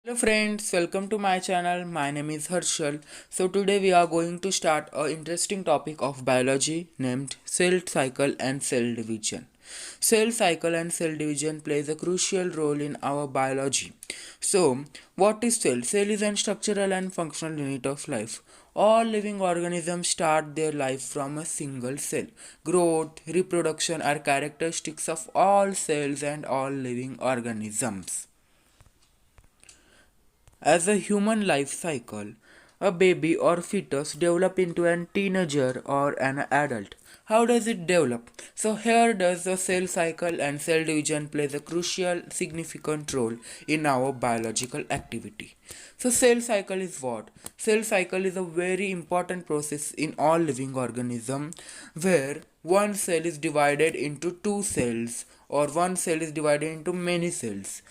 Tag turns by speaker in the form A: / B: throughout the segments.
A: Hello friends, welcome to my channel. My name is Harshal. So today we are going to start a interesting topic of biology named cell cycle and cell division. Cell cycle and cell division plays a crucial role in our biology. So, what is cell? Cell is a structural and functional unit of life. All living organisms start their life from a single cell. Growth, reproduction are characteristics of all cells and all living organisms. As a human life cycle, a baby or fetus develop into a teenager or an adult. How does it develop? So here does the cell cycle and cell division plays a crucial significant role in our biological activity. So cell cycle is what? Cell cycle is a very important process in all living organism where one cell is divided into two cells or one cell is divided into many cells.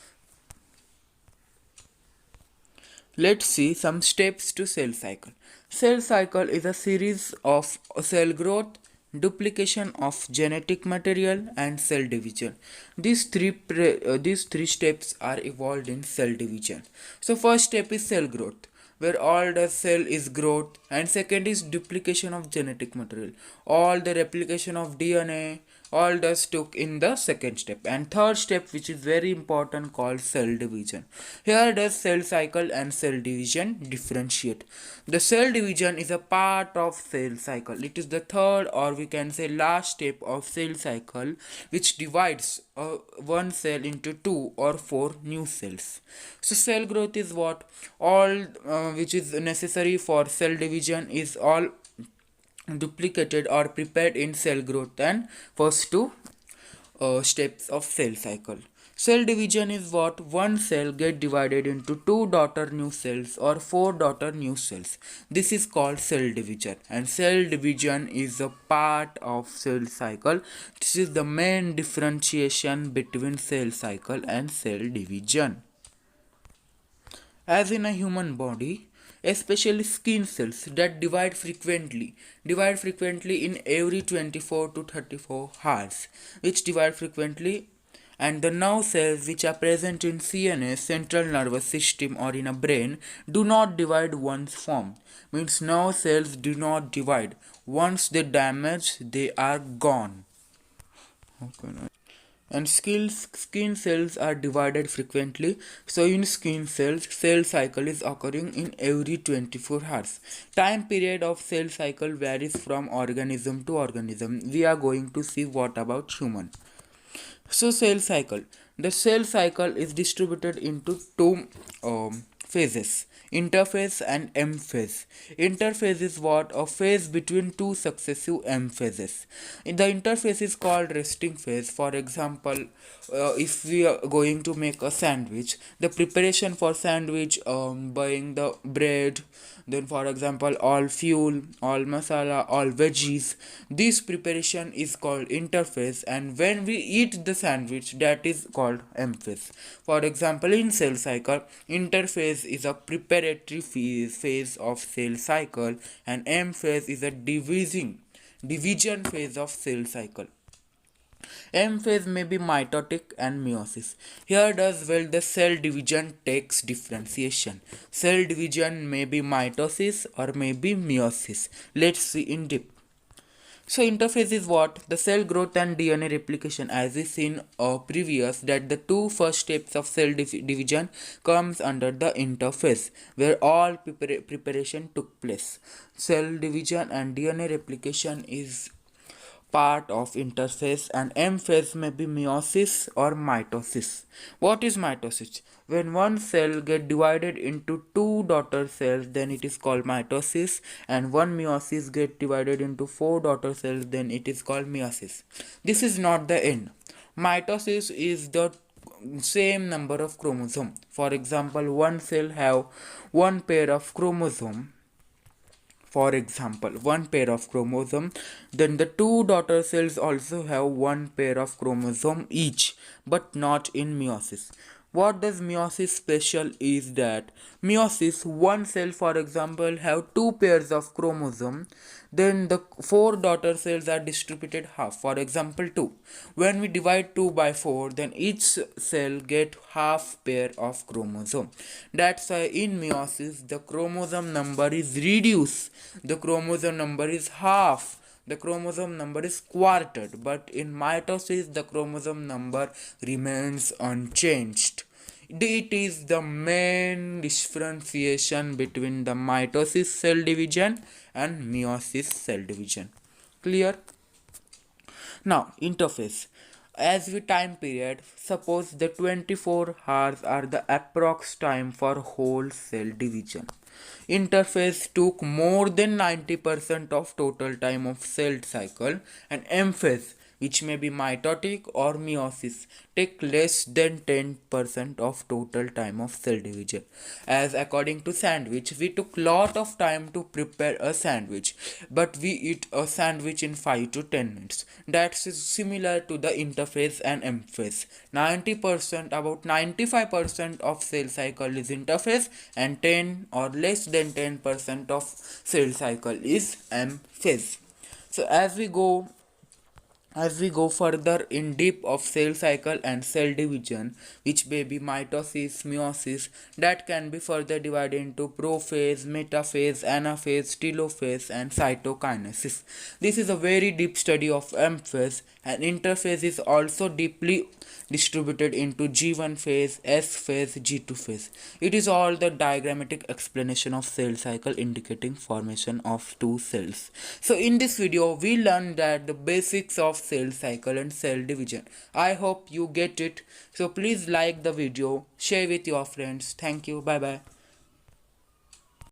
A: Let's see some steps to cell cycle. Cell cycle is a series of cell growth, duplication of genetic material and cell division. These three steps are involved in cell division. So first step is cell growth where all the cell is growth, and second is duplication of genetic material, all the replication of DNA, all does took in the second step, and third step which is very important called cell division. Here does cell cycle and cell division differentiate. The cell division is a part of cell cycle. It is the third or we can say last step of cell cycle which divides one cell into two or four new cells. So cell growth is what? All which is necessary for cell division is all duplicated or prepared in cell growth and first two steps of cell cycle. Cell division is what? One cell get divided into two daughter new cells or four daughter new cells. This is called cell division, and cell division is a part of cell cycle. This is the main differentiation between cell cycle and cell division. As in a human body, especially skin cells that divide frequently in every 24 to 34 hours, which divide frequently, and the nerve cells which are present in CNS, central nervous system, or in a brain do not divide once formed. Means nerve cells do not divide. Once they damage, they are gone. Okay and skin cells are divided frequently. So in skin cells, cell cycle is occurring in every 24 hours. Time period of cell cycle varies from organism to organism. We are going to see what about human. So cell cycle. The cell cycle is distributed into two phases, interphase and M phase. Interphase is what? A phase between two successive M phases. In the interphase is called resting phase. For example, if we are going to make a sandwich, the preparation for sandwich, buying the bread, then for example all fuel, all masala, all veggies, this preparation is called interphase, and when we eat the sandwich, that is called M phase. For example, in cell cycle, interphase is a preparatory phase of cell cycle, and M phase is a division phase of cell cycle. M phase may be mitotic and meiosis. Here does well the cell division takes differentiation. Cell division may be mitosis or may be meiosis. Let's see in depth. So interphase is what? The cell growth and DNA replication, as we seen previous, that the two first steps of cell division comes under the interphase where all preparation took place. Cell division and DNA replication is part of interphase, and M phase may be meiosis or mitosis. What is mitosis? When one cell get divided into two daughter cells, then it is called mitosis, and one meiosis get divided into four daughter cells, then it is called meiosis. This is not the end. Mitosis is the same number of chromosome. For example, one cell have one pair of chromosome, for example one pair of chromosome, then the two daughter cells also have one pair of chromosome each, but not in meiosis. What does meiosis special is that meiosis one cell for example have two pairs of chromosome, then the four daughter cells are distributed half, for example 2. When we divide 2 by 4, then each cell get half pair of chromosome. That's why in meiosis the chromosome number is reduced, the chromosome number is half, the chromosome number is quartered, but in mitosis the chromosome number remains unchanged. It is the main differentiation between the mitosis cell division and meiosis cell division. Clear? Now, interface. As we time period, suppose the 24 hours are the approx time for whole cell division. Interphase took more than 90% of total time of cell cycle, and M phase, which may be mitotic or meiosis, take less than 10% of total time of cell division. As according to sandwich, we took lot of time to prepare a sandwich, but we eat a sandwich in 5 to 10 minutes. That's similar to the interphase and M phase. 90%, about 95% of cell cycle is interphase, and 10 or less than 10% of cell cycle is M phase. So as we go further in deep of cell cycle and cell division, which may be mitosis, meiosis, that can be further divided into prophase, metaphase, anaphase, telophase, and cytokinesis. This is a very deep study of M phase, and interphase is also deeply distributed into G1 phase, S phase, G2 phase. It is all the diagrammatic explanation of cell cycle indicating formation of two cells. So in this video we learned that the basics of cell cycle and cell division. I hope you get it. So please like the video, share with your friends. Thank you. Bye bye.